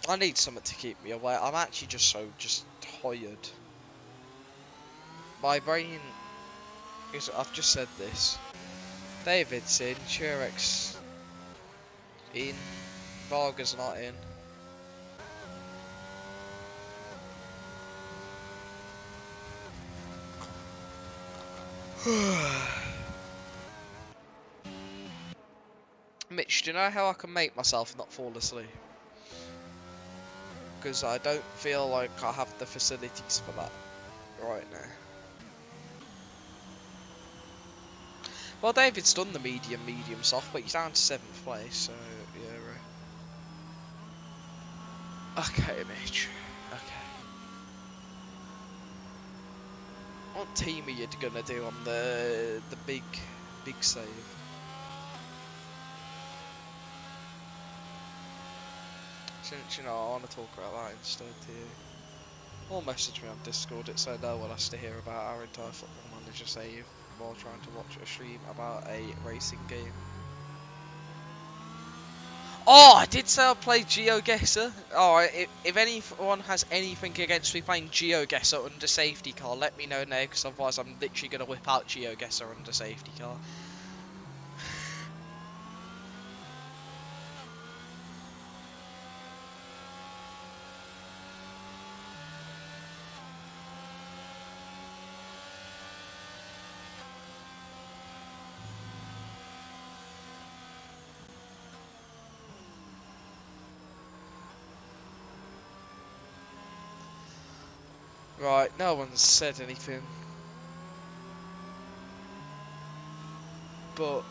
I need something to keep me awake. I'm actually just tired. My brain is, I've just said this. David's in, Turek's in, Varga's not in. Mitch, do you know how I can make myself not fall asleep? Because I don't feel like I have the facilities for that right now. Well, David's done the medium soft, but he's down to 7th place, so yeah. Okay, Mitch. Okay. What team are you gonna do on the big save? Since you know, I want to talk about that instead to you. Or message me on Discord, it's so no one has to hear about our entire Football Manager save while trying to watch a stream about a racing game. Oh, I did say I played GeoGuessr. Alright, if anyone has anything against me playing GeoGuessr under safety car, let me know now, because otherwise I'm literally going to whip out GeoGuessr under safety car. Right, no one's said anything. But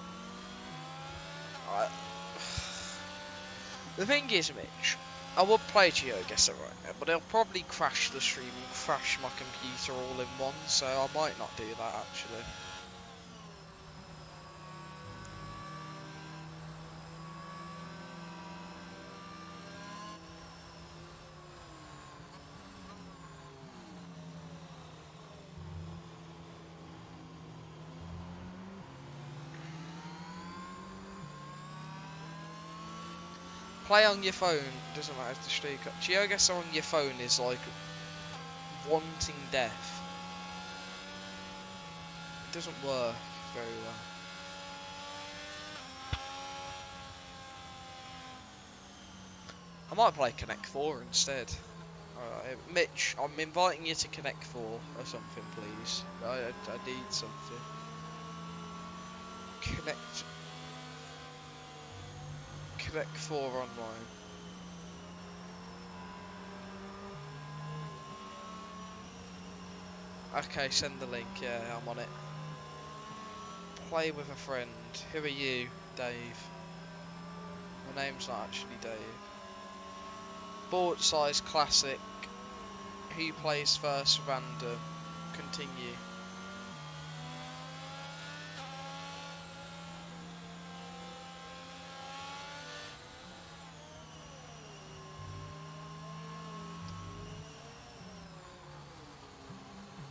I, the thing is, Mitch, I would play GeoGuessr right now, but it'll probably crash the stream and crash my computer all in one, so I might not do that actually. Play on your phone, doesn't matter if the stream. GeoGuessr on your phone is like wanting death. It doesn't work very well. I might play Connect 4 instead. Alright, Mitch, I'm inviting you to Connect 4 or something, please. I need something. Connect 4 online. Okay, send the link, yeah, I'm on it. Play with a friend. Who are you, Dave? My name's not actually Dave. Board size classic. Who plays first? Random. Continue.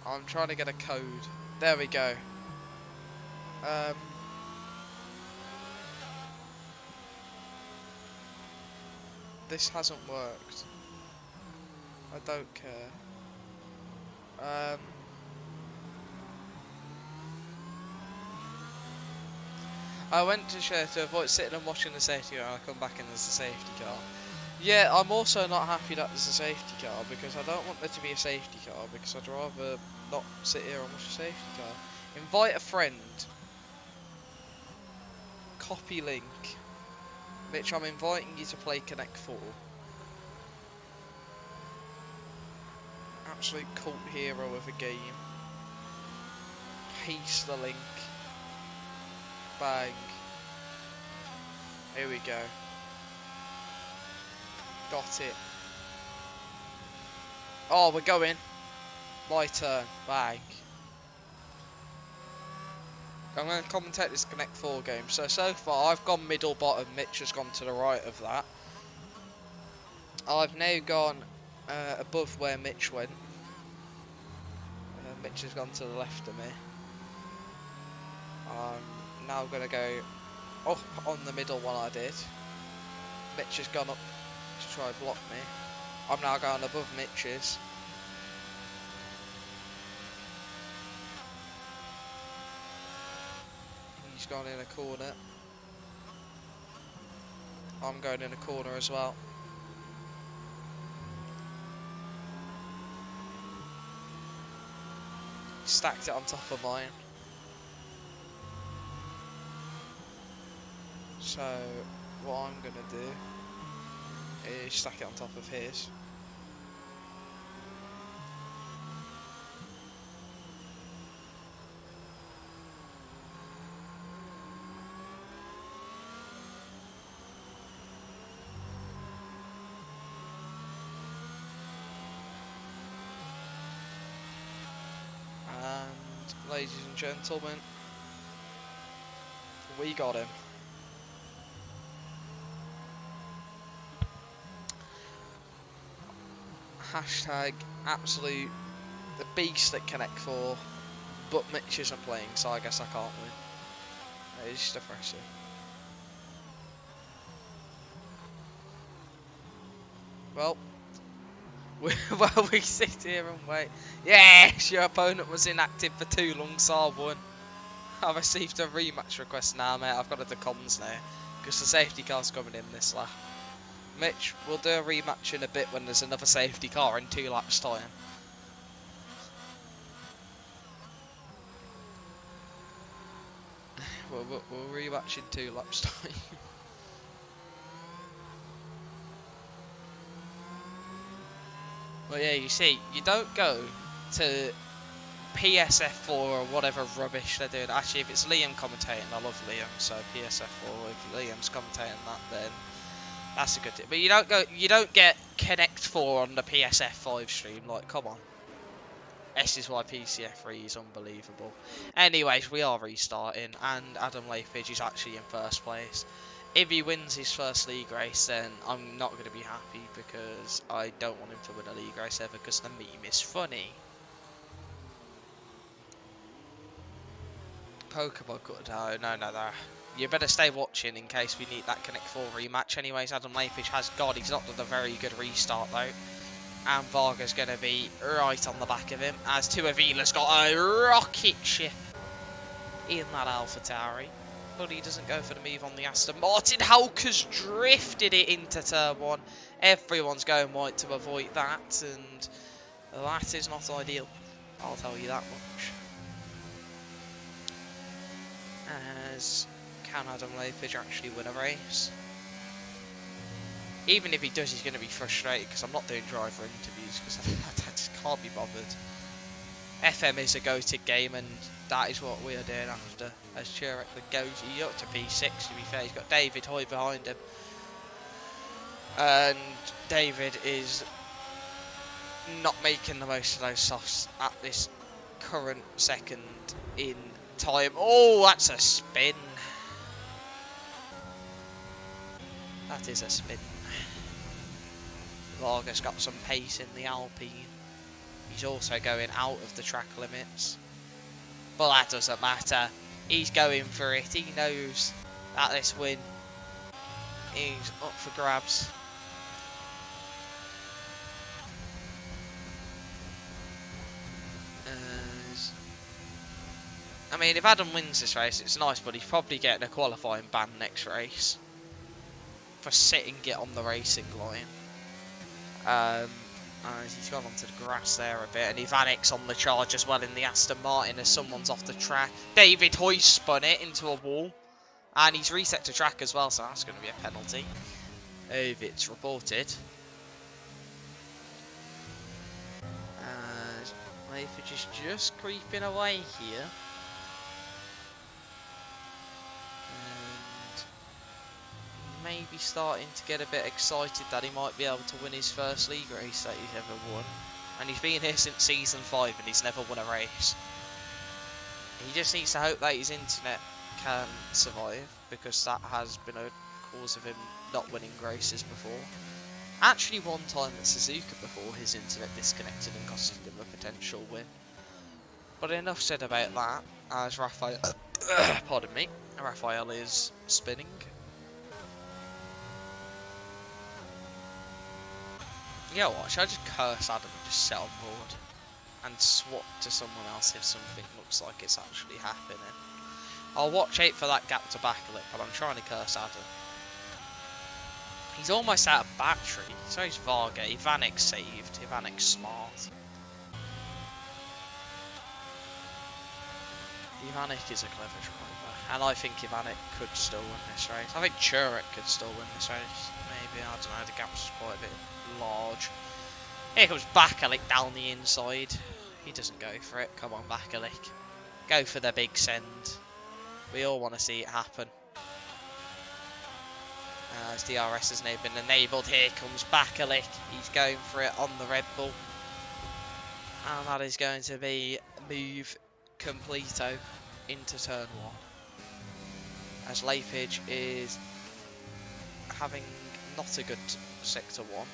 I'm trying to get a code. There we go. This hasn't worked. I don't care. I went to share to avoid sitting and watching the safety car, and I come back and there's a safety car. Yeah, I'm also not happy that there's a safety car, because I don't want there to be a safety car, because I'd rather not sit here and watch a safety car. Invite a friend. Copy link. Mitch, I'm inviting you to play Connect 4. Absolute cult hero of a game. Paste the link. Bang. Here we go. Got it. Oh, we're going. My turn. Bang. I'm going to commentate this Connect 4 game. So far, I've gone middle bottom. Mitch has gone to the right of that. I've now gone above where Mitch went. Mitch has gone to the left of me. I'm now going to go up on the middle one I did. Mitch has gone up to try and block me. I'm now going above Mitch's. He's gone in a corner. I'm going in a corner as well. Stacked it on top of mine. So what I'm gonna do is stack it on top of his. And ladies and gentlemen, we got him. Hashtag absolute the beast at Connect 4, but Mitch isn't playing, so I guess I can't win. It's depressing. Well, we sit here and wait. Yes, your opponent was inactive for too long, so I won. I received a rematch request now, mate. I've got the comms now because the safety car's coming in this lap. Mitch, we'll do a rematch in a bit when there's another safety car in 2 laps time. We'll rematch in 2 laps time. Well, yeah, you see, you don't go to PSF4 or whatever rubbish they're doing. Actually, if it's Liam commentating, I love Liam, so PSF4, if Liam's commentating that, then that's a good thing. But you don't get Connect 4 on the PSF5 stream, like, come on. This is why PC F3 is unbelievable. Anyways, we are restarting, and Adam Laypage is actually in first place. If he wins his first league race, then I'm not going to be happy, because I don't want him to win a league race ever, because the meme is funny. Pokemon Good. No. You better stay watching in case we need that Connect 4 rematch. Anyways, Adam Laypage has God. He's not done a very good restart, though. And Varga's going to be right on the back of him, as Tuavila's got a rocket ship in that AlphaTauri. But he doesn't go for the move on the Aston Martin. Hulk has drifted it into turn 1. Everyone's going white to avoid that, and that is not ideal. I'll tell you that much. As can Adam Laypage actually win a race? Even if he does, he's going to be frustrated because I'm not doing driver interviews because I just can't be bothered. FM is a go-to game, and that is what we are doing after. As Churek goes up to P6, to be fair, he's got David Hoy behind him. And David is not making the most of those softs at this current second in time. Oh, that's a spin. That is a spin. Varga's got some pace in the Alpine. He's also going out of the track limits. But that doesn't matter. He's going for it. He knows that this win is up for grabs. I mean, if Adam wins this race, it's nice, but he's probably getting a qualifying ban next race for sitting it on the racing line. He's gone onto the grass there a bit, and Ivanic's on the charge as well in the Aston Martin as someone's off the track. David Hoy spun it into a wall, and he's reset to track as well, so that's going to be a penalty if it's reported. Laypage is just creeping away here. Maybe starting to get a bit excited that he might be able to win his first league race that he's ever won. And he's been here since season 5 and he's never won a race. He just needs to hope that his internet can survive, because that has been a cause of him not winning races before. Actually, one time at Suzuka before, his internet disconnected and costed him a potential win. But enough said about that, as Raphael, pardon me, Raphael is spinning. You know what, should I just curse Adam and just sit on board and swap to someone else if something looks like it's actually happening? I'll watch out for that gap to backlit, but I'm trying to curse Adam. He's almost out of battery, so he's Varga. Ivanic's saved, Ivanic's smart. Ivanic is a clever driver, and I think Ivanic could still win this race. I think Churek could still win this race. Maybe, I don't know, the gap's quite a bit large. Here comes Bakalik down the inside. He doesn't go for it. Come on, Bakalik. Go for the big send. We all want to see it happen. As DRS has now been enabled, here comes Bakalik. He's going for it on the Red Bull. And that is going to be move completo into turn 1. As Laypage is having not a good sector 1.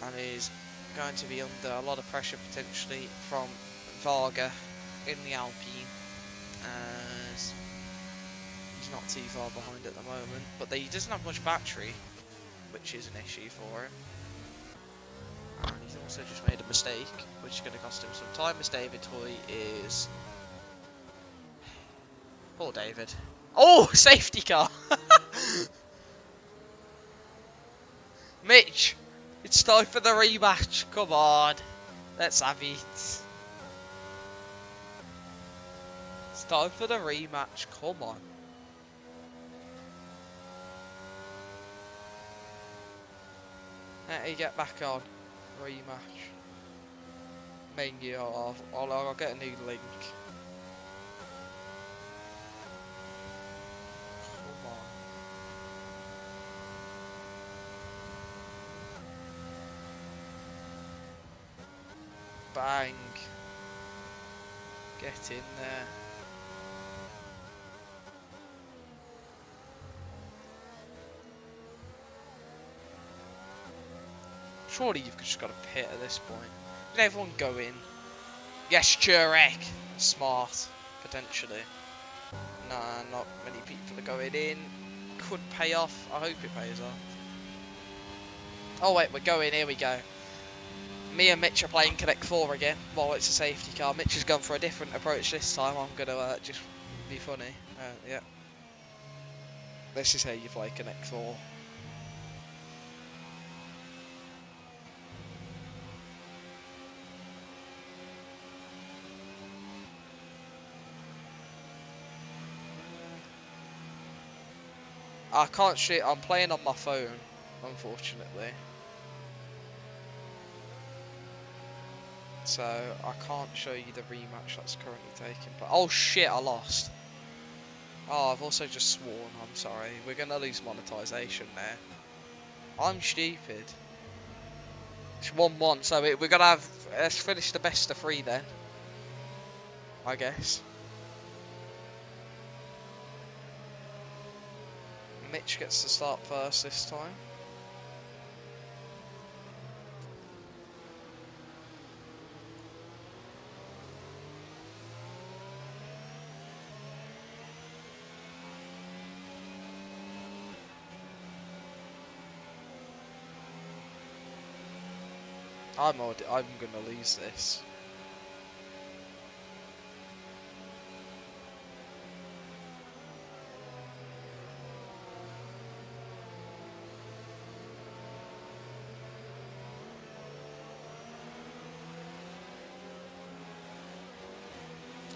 And is going to be under a lot of pressure potentially from Varga in the Alpine, as he's not too far behind at the moment, but he doesn't have much battery. which is an issue for him. And he's also just made a mistake, which is going to cost him some time, as David Hoy is... Poor David. Oh, safety car! Mitch, it's time for the rematch. Come on, let's have it. It's time for the rematch. Come on. Hey, get back on. Rematch. Menu. I'll get a new link. Come on. Bang. Get in there. Surely you've just got to pit at this point. Did everyone go in? Yes, Jurek. Smart. Potentially. Nah, not many people are going in. Could pay off. I hope it pays off. Oh wait, we're going. Here we go. Me and Mitch are playing Connect 4 again. Well, it's a safety car. Mitch has gone for a different approach this time. I'm going to just be funny. Yeah. This is how you play Connect 4. I can't shoot. I'm playing on my phone, unfortunately. So I can't show you the rematch that's currently taking place. Oh shit, I lost. Oh, I've also just sworn. I'm sorry. We're gonna lose monetization there. I'm stupid. It's 1-1, so we're gonna have. Let's finish the best of 3 then. I guess. Mitch gets to start first this time. I'm gonna lose this.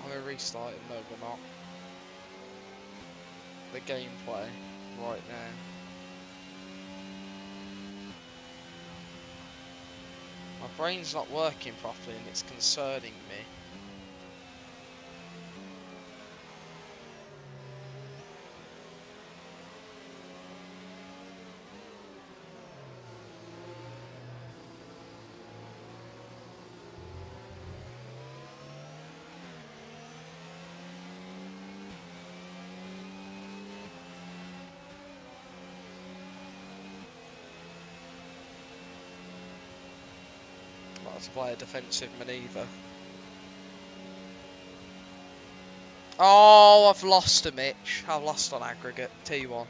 I'm gonna restart it. No, we're not. The gameplay right now. My brain's not working properly and it's concerning me. To play a defensive manoeuvre. Oh, I've lost to Mitch. I've lost on aggregate. T1.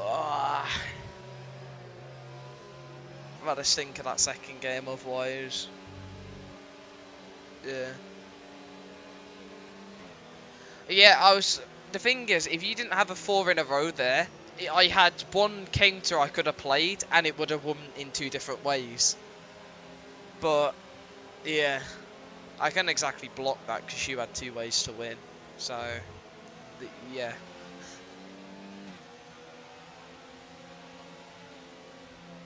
I've had a stink of that second game otherwise. Yeah. Yeah, the thing is, if you didn't have a 4 in a row there, I had one counter I could have played and it would have won in 2 different ways. But yeah, I can't exactly block that because you had 2 ways to win. So yeah.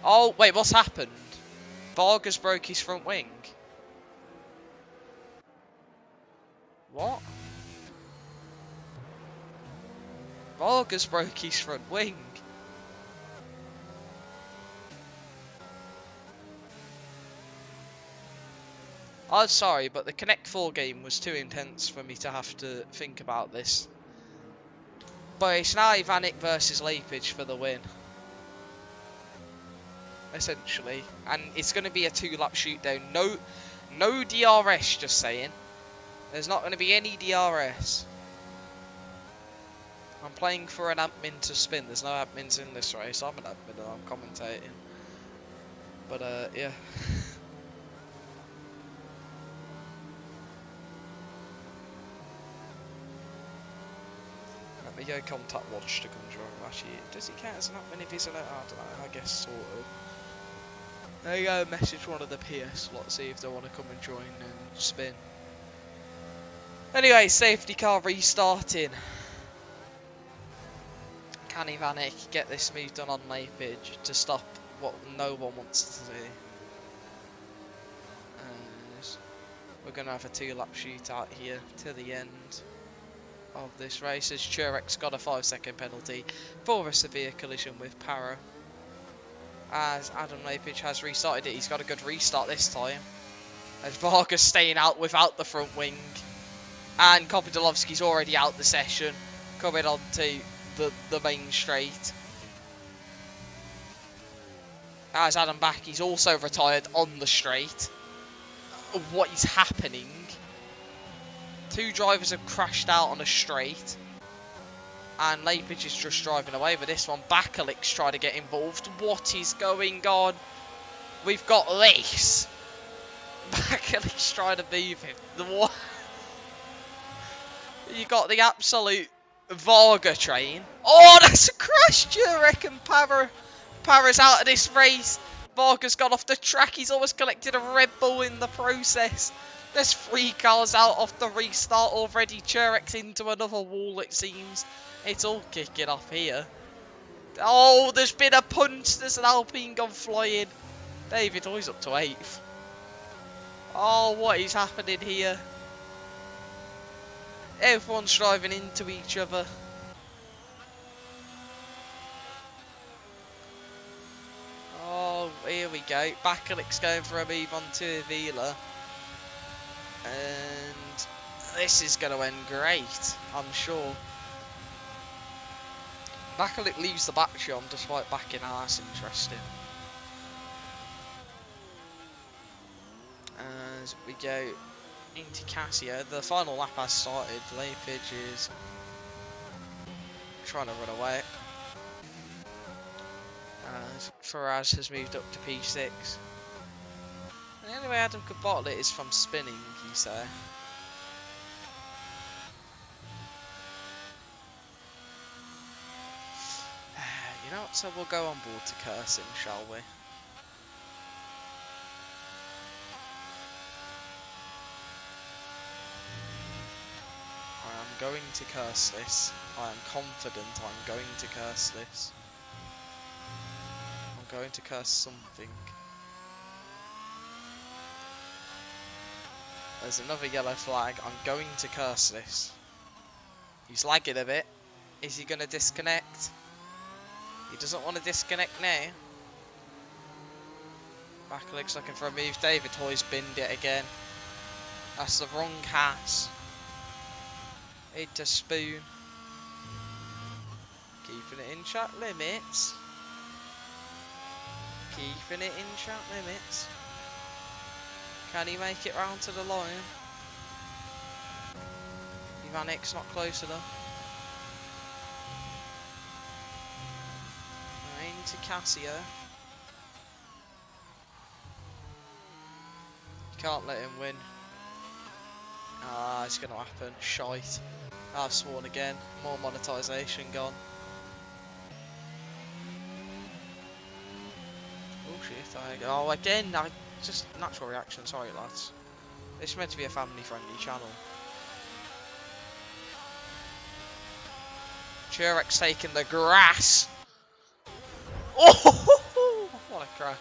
Oh wait, what's happened? Vargas broke his front wing. What? Vargas broke his front wing. I'm sorry, but the Connect 4 game was too intense for me to have to think about this. But it's now Ivanik versus Lapage for the win. Essentially. And it's going to be a 2-lap shootdown. No DRS, just saying. There's not going to be any DRS. I'm playing for an admin to spin. There's no admins in this race. I'm an admin and I'm commentating. But yeah. Let me go contact Watch to come join. Actually, does he count as an admin if he's an admin? I don't know. I guess sort of. There you go. Message one of the PS lot. See if they want to come and join and spin. Anyway, safety car restarting. Can Vanek get this move done on Lapage to stop what no one wants to see? We're going to have a 2-lap shootout here to the end of this race, as Turek's got a 5-second penalty for a severe collision with Para. As Adam Lapage has restarted it, he's got a good restart this time. As Vargas staying out without the front wing. And Kopydolovsky's already out the session, coming on to the main straight. As Adam Backey's also retired on the straight. What is happening? Two drivers have crashed out on a straight. And Lapage is just driving away, but this one, Bakalik's trying to get involved. What is going on? We've got this. Bakalik's trying to move him. You got the absolute Varga train. Oh, that's a crash, Jurek and Para's out of this race. Varga's gone off the track. He's almost collected a Red Bull in the process. There's 3 cars out off the restart already. Churek's into another wall, it seems. It's all kicking off here. Oh, there's been a punch. There's an Alpine gone flying. David Hoy's up to 8th. Oh, what is happening here? Everyone's driving into each other. Oh, here we go. Bakalik's going for a move on to Avila. And this is going to end great, I'm sure. Bakalik leaves the battery on despite backing out. That's interesting. As we go into Cassia, the final lap has started. Lapage is trying to run away. As Faraz has moved up to P6. The only way Adam could bottle it is from spinning, you say. You know what, so we'll go on board to curse him, shall we? I am going to curse this. I am confident I'm going to curse this. I'm going to curse something. There's another yellow flag. I'm going to curse this. He's lagging a bit. Is he going to disconnect? He doesn't want to disconnect now. Bakalik's looking for a move. David Hoy's binned it again. That's the wrong hat. It's a spoon. Keeping it in track limits. Keeping it in track limits. Can he make it round to the line? Ivanik's not close enough. Into Cassia. Can't let him win. Ah, it's going to happen. Shite. I've sworn again. More monetisation gone. Oh shit, oh again, just natural reaction, sorry lads. It's meant to be a family friendly channel. Churek's taking the grass. Oh, what a crash.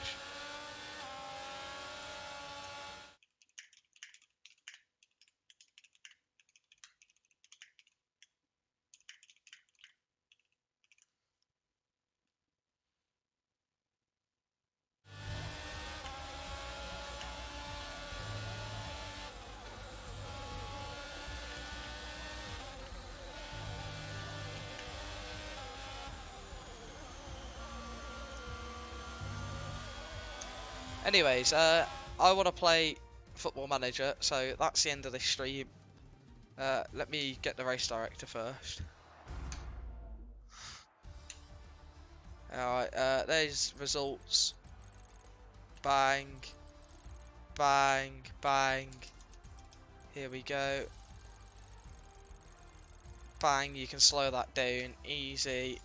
Anyways, I want to play Football Manager, so that's the end of this stream. Let me get the race director first. Alright, there's results. Bang. Bang. Bang. Here we go. Bang, you can slow that down. Easy.